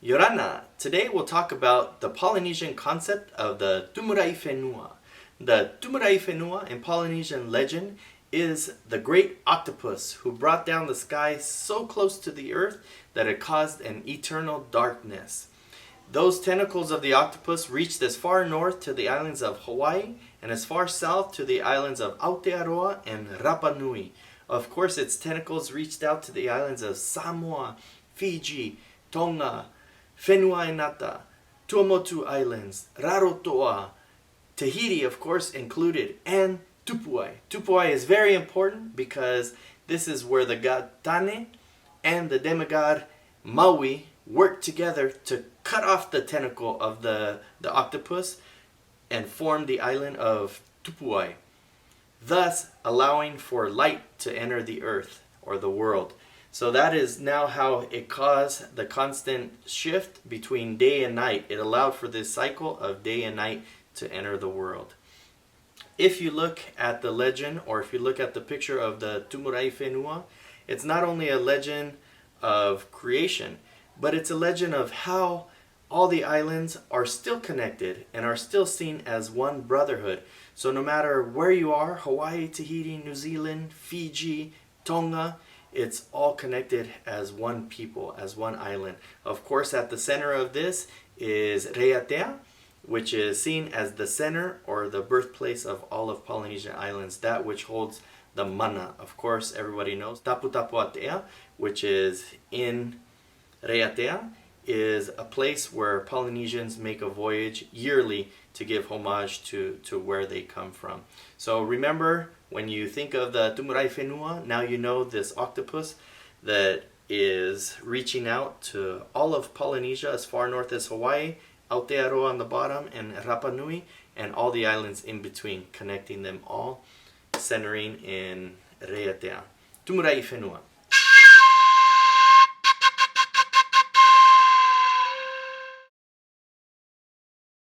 Yorana. Today we'll talk about the Polynesian concept of the Tumu Raʻi Fenua. The Tumu Raʻi Fenua in Polynesian legend is the great octopus who brought down the sky so close to the earth that it caused an eternal darkness. Those tentacles of the octopus reached as far north to the islands of Hawaii and as far south to the islands of Aotearoa and Rapa Nui. Of course, its tentacles reached out to the islands of Samoa, Fiji, Tonga, Whenuaʻanata, Tuamotu Islands, Rarotoa, Tahiti, of course, included, and Tupuai. Tupuai is very important because this is where the god Tane and the demigod Maui worked together to cut off the tentacle of the octopus and form the island of Tupuai, thus allowing for light to enter the earth or the world. So that is now how it caused the constant shift between day and night. It allowed for this cycle of day and night to enter the world. If you look at the legend, or if you look at the picture of the Tumu Raʻi Fenua, it's not only a legend of creation, but it's a legend of how all the islands are still connected and are still seen as one brotherhood. So no matter where you are, Hawaii, Tahiti, New Zealand, Fiji, Tonga, it's all connected as one people, as one island. Of course, at the center of this is Raiatea, which is seen as the center or the birthplace of all of Polynesian islands, that which holds the mana. Of course, everybody knows Taputapuatea, which is in Raiatea, is a place where Polynesians make a voyage yearly to give homage to where they come from. So remember, when you think of the Tumu Raʻi Fenua, now you know this octopus that is reaching out to all of Polynesia as far north as Hawaii, Aotearoa on the bottom, and Rapa Nui, and all the islands in between, connecting them all, centering in Raiatea. Tumu Raʻi Fenua.